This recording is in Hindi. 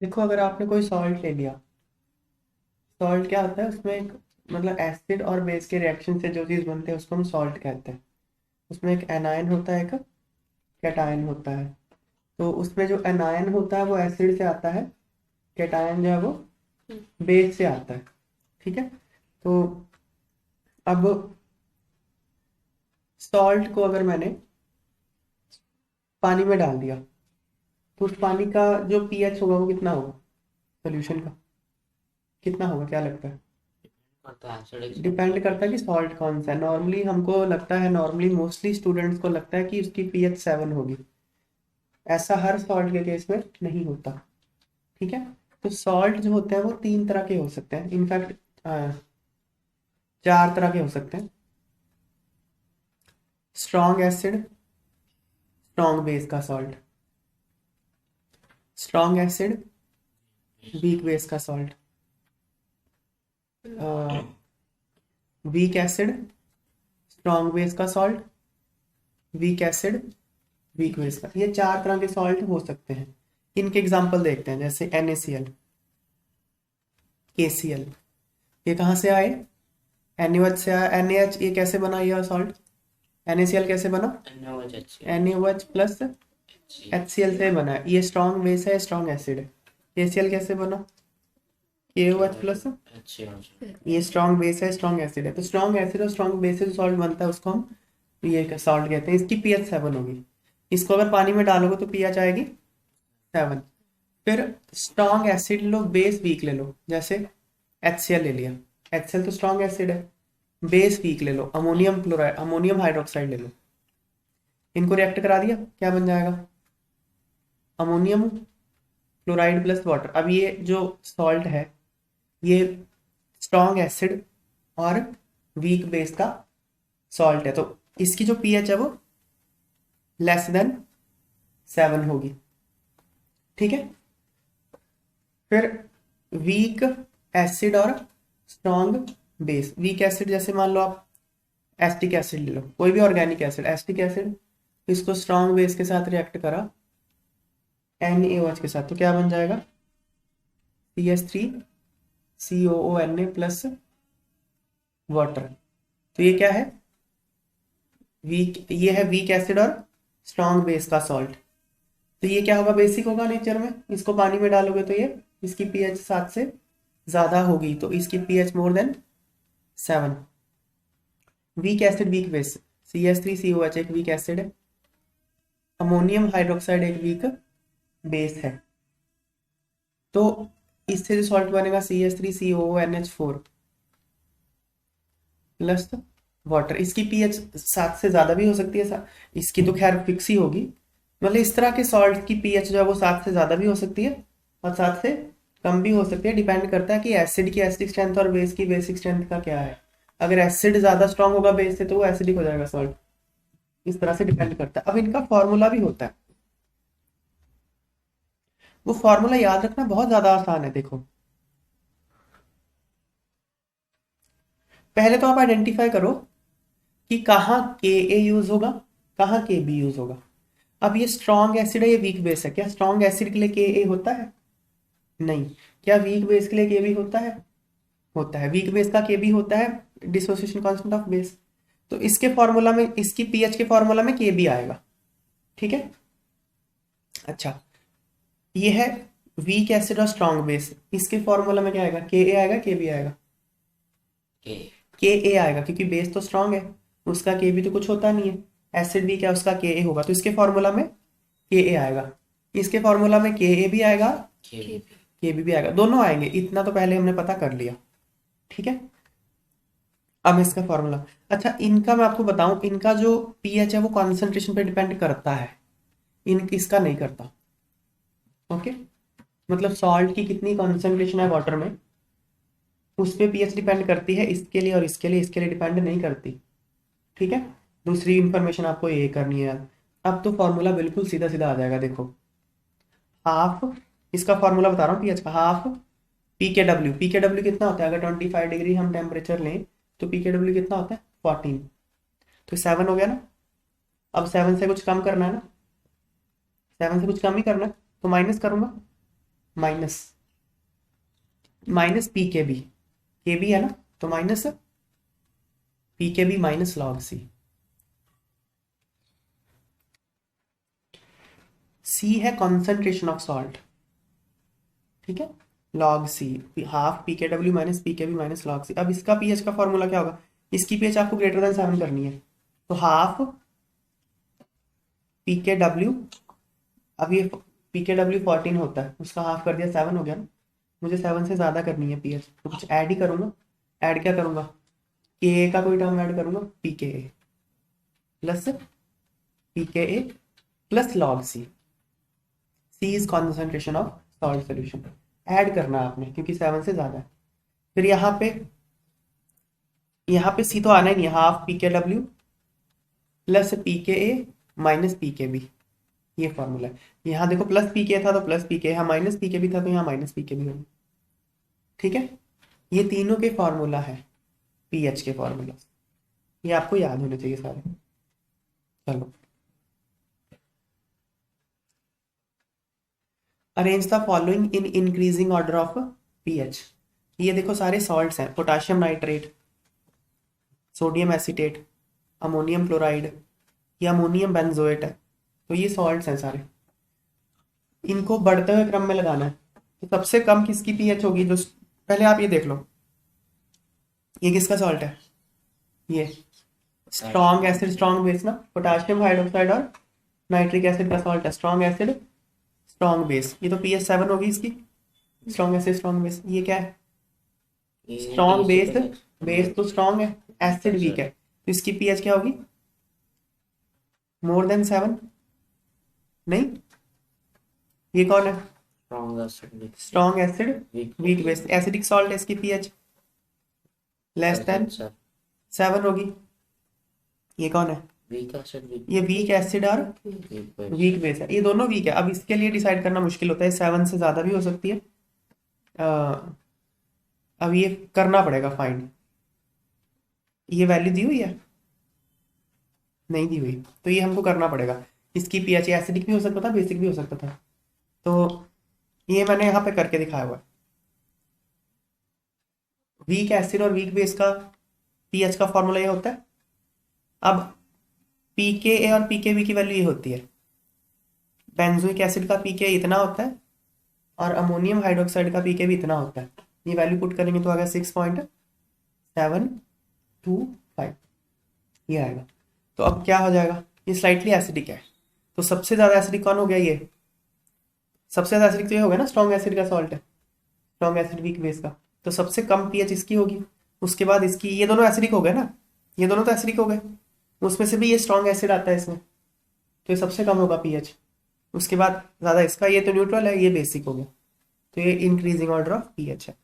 देखो, अगर आपने कोई सॉल्ट ले लिया, सॉल्ट क्या होता है उसमें एक, मतलब एसिड और बेस के रिएक्शन से जो चीज़ बनती है उसको हम सॉल्ट कहते हैं। उसमें एक एनायन होता है, एक कैटायन होता है। तो उसमें जो एनायन होता है वो एसिड से आता है, कैटायन जो है वो बेस से आता है। ठीक है। तो अब सॉल्ट को अगर मैंने पानी में डाल दिया तो उस पानी का जो पीएच होगा वो कितना होगा, सोल्यूशन का कितना होगा, क्या लगता है? करता है एसिडिक सॉल्ट डिपेंड का। करता है कि सॉल्ट कौन सा है। नॉर्मली हमको लगता है, नॉर्मली मोस्टली स्टूडेंट्स को लगता है कि उसकी पीएच 7 होगी। ऐसा हर सॉल्ट के केस में नहीं होता। ठीक है। तो सॉल्ट जो होते हैं वो 3 तरह के हो सकते हैं, इनफैक्ट 4 तरह के हो सकते हैं। स्ट्रॉन्ग एसिड, स्ट्रॉन्ग बेस का salt, strong acid, weak base का salt, weak acid, strong base का salt, weak acid, weak base का। ये 4 तरह के सॉल्ट हो सकते हैं। इनके एग्जांपल देखते हैं, जैसे NaCl, KCl। ये कहाँ से आए? NaOH से आया। NaH ये कैसे बना ये सॉल्ट? NaCl कैसे बना? NaOH HCl NaOH plus HCl HCl से बना है। ये स्ट्रॉन्ग बेस है, स्ट्रॉन्ग एसिड है। KCl कैसे बना? KOH KOH plus, HCl। ये स्ट्रॉन्ग बेस है, स्ट्रॉन्ग एसिड है। तो स्ट्रॉन्ग एसिड और स्ट्रॉन्ग बेस से जो सॉल्ट बनता है उसको हम ये सॉल्ट कहते हैं। इसकी पीएच 7 होगी। इसको अगर पानी में डालोगे तो पीएच आएगी 7। फिर स्ट्रॉन्ग एसिड लो, बेस वीक ले लो, जैसे HCl ले लिया। HCl तो स्ट्रॉन्ग एसिड है। बेस वीक ले लो, अमोनियम क्लोराइड, अमोनियम हाइड्रोक्साइड ले लो। इनको रिएक्ट करा दिया, क्या बन जाएगा? Ammonium chloride plus water. अब ये जो सॉल्ट है ये स्ट्रॉन्ग एसिड और वीक बेस का सॉल्ट है। तो इसकी जो पीएच है वो लेस देन 7 होगी। ठीक है। फिर वीक एसिड और स्ट्रॉन्ग बेस। वीक एसिड जैसे मान लो आप एस्टिक एसिड ले लो, कोई भी ऑर्गेनिक एसिड, एस्टिक एसिड, इसको स्ट्रॉन्ग बेस के साथ रिएक्ट करा NaOH के साथ, तो क्या बन जाएगा? CH3COONA plus water. तो ये क्या है? वीक, ये है वीक एसिड और स्ट्रॉन्ग बेस का सॉल्ट। तो ये क्या होगा? बेसिक होगा नेचर में। इसको पानी में डालोगे तो ये, इसकी पीएच 7 से ज्यादा होगी, तो इसकी pH more than 7। Week acid weak base, CH3COH एक वीक एसिड है, अमोनियम हाइड्रोक्साइड एक वीक बेस है। तो इससे जो सॉल्ट बनेगा CH3COONH4 प्लस वाटर। इसकी पीएच 7 से ज्यादा भी हो सकती है, इसकी तो खैर फिक्स ही होगी। मतलब इस तरह के सॉल्ट की पीएच जो है वो 7 से ज्यादा भी हो सकती है और 7 से कम भी हो सकती है। डिपेंड करता है कि एसिड की एसिडिक स्ट्रेंथ और बेस की बेसिक स्ट्रेंथ का क्या है। अगर एसिड ज्यादा स्ट्रांग होगा बेस से तो वो एसिडिक हो जाएगा सॉल्ट। इस तरह से डिपेंड करता है। अब इनका फॉर्मूला भी होता है। वो फॉर्मूला याद रखना बहुत ज्यादा आसान है। देखो, पहले तो आप आइडेंटिफाई करो कि कहाँ Ka यूज होगा, कहाँ Kb यूज होगा। अब ये स्ट्रॉन्ग एसिड है, ये वीक बेस है। क्या स्ट्रॉन्ग एसिड के लिए Ka होता है? नहीं। क्या वीक बेस के लिए Kb होता है? होता है। वीक बेस का Kb होता है डिसोसिएशन कांस्टेंट ऑफ बेस। तो इसके फॉर्मूला में, इसकी पीएच के फॉर्मूला में Kb आएगा। ठीक है। अच्छा, ये है वीक एसिड और स्ट्रॉन्ग बेस। इसके फॉर्मूला में क्या आएगा? Ka आएगा, Kb आएगा? K। Ka आएगा, क्योंकि बेस तो स्ट्रॉन्ग है, उसका Kb तो कुछ होता नहीं है। एसिड भी क्या, उसका Ka होगा, तो इसके फॉर्मूला में Ka आएगा। इसके फॉर्मूला में Ka भी आएगा, K। Kb भी आएगा, दोनों आएंगे। इतना तो पहले हमने पता कर लिया। ठीक है। अब इसका फॉर्मूला, अच्छा इनका मैं आपको बताऊं, इनका जो पीएच है वो कॉन्सेंट्रेशन पे डिपेंड करता है, इन इसका नहीं करता। ओके। मतलब सॉल्ट की कितनी कॉन्सेंट्रेशन है वाटर में, उस पे पीएच डिपेंड करती है। इसके लिए और इसके लिए, इसके लिए डिपेंड नहीं करती। ठीक है। दूसरी इंफॉर्मेशन आपको ये करनी है यार। अब तो फॉर्मूला बिल्कुल सीधा सीधा आ जाएगा। देखो, हाफ, इसका फॉर्मूला बता रहा हूँ पीएच का, हाफ पी के डब्ल्यू कितना होता है? अगर 25 डिग्री हम टेम्परेचर लें तो पी के डब्ल्यू कितना होता है? 14। तो 7 हो गया ना। अब 7 से कुछ कम करना है ना, 7 से कुछ कम ही करना है, तो माइनस करूंगा। माइनस माइनस पी के बी है ना, तो माइनस पी के बी माइनस लॉग सी। सी है कॉन्सेंट्रेशन ऑफ सॉल्ट, ठीक है, लॉग सी, हाफ पी के डब्ल्यू माइनस पी के बी माइनस लॉग सी। अब इसका पीएच का फॉर्मूला क्या होगा, इसकी पीएच आपको ग्रेटर देन 7 करनी है, तो हाफ पी के डब्ल्यू, अब ये पी के डब्ल्यू 14 होता है, उसका हाफ कर दिया 7 हो गया ना, मुझे 7 से ज़्यादा करनी है पीएच, तो कुछ ऐड ही करूँगा। ऐड क्या करूँगा, के का कोई टर्म ऐड करूँगा, P K A plus P K A plus log C. C is concentration of salt solution, add करना है आपने क्योंकि 7 से ज़्यादा है। फिर यहाँ पे सी तो आना ही नहीं है, हाफ पी के डब्ल्यू प्लस पी के ए माइनस पी के बी, ये फॉर्मूला है। यहाँ देखो प्लस पी के था तो प्लस पी के, यहाँ माइनस पी के बी था तो यहाँ माइनस पी के बी होगा, ठीक है। ये तीनों के फॉर्मूला है पीएच के फॉर्मूला, ये आपको याद होने चाहिए सारे। चलो, arrange the following in increasing order of pH. ये देखो सारे सॉल्ट्स हैं, potassium nitrate, sodium acetate, ammonium chloride, ये अमोनियम बेंजोएट है, तो ये सॉल्ट्स हैं सारे। इनको बढ़ते हुए क्रम में लगाना है, तो सबसे कम किसकी पीएच होगी, जो पहले आप ये देख लो, ये किसका सॉल्ट है, ये स्ट्रॉन्ग एसिड स्ट्रॉन्ग बेस ना, पोटाशियम हाइड्रोक्साइड और नाइट्रिक एसिड का सॉल्ट है, स्ट्रॉन्ग एसिड स्ट्रॉन्ग बेस, ये तो पीएच 7 होगी इसकी, स्ट्रॉन्ग एसिड स्ट्रॉन्ग बेस। ये क्या है, स्ट्रॉन्ग बेस, बेस तो स्ट्रॉन्ग है, एसिड वीक है, तो इसकी पीएच क्या होगी, मोर देन 7, नहीं, ये कौन है, strong acid weak base, acidic salt है, इसकी पीएच लेस देन 7 होगी। ये कौन है, ये वीक एसिड और वीक बेस है, ये दोनों वीक है। अब इसके लिए डिसाइड करना मुश्किल होता है, 7 से ज़्यादा भी हो सकती है। अब ये करना पड़ेगा फाइंड, ये वैल्यू दी हुई है, नहीं दी हुई, तो ये हमको करना पड़ेगा। इसकी पीएच एसिडिक भी हो सकता था, बेसिक भी हो सकता था, तो ये मैंने यहाँ पे करके दिखाया हुआ है। वीक एसिड और वीक बेस का पीएच का फॉर्मूला ये होता है। अब पीके और पीकेबी की वैल्यू ये होती है, बेंजोइक एसिड का पीके इतना होता है और अमोनियम हाइड्रोक्साइड का पीकेबी इतना होता है। ये वैल्यू पुट करेंगे तो आ गया 6.725, ये आएगा। तो अब क्या हो जाएगा, ये स्लाइटली एसिडिक है, तो सबसे ज़्यादा एसिडिक कौन हो गया, ये सबसे ज़्यादा एसिडिक तो ये हो गया ना, स्ट्रॉन्ग एसिड का सॉल्ट है, स्ट्रॉन्ग एसिड वीक बेस का, तो सबसे कम पीएच इसकी होगी। उसके बाद इसकी, ये दोनों एसिडिक हो गए ना, ये दोनों तो एसिडिक हो गए, उसमें से भी ये स्ट्रॉन्ग एसिड आता है इसमें, तो ये सबसे कम होगा पीएच। उसके बाद ज़्यादा इसका, ये तो न्यूट्रल है, ये बेसिक हो गया, तो ये इंक्रीजिंग ऑर्डर ऑफ पीएच है।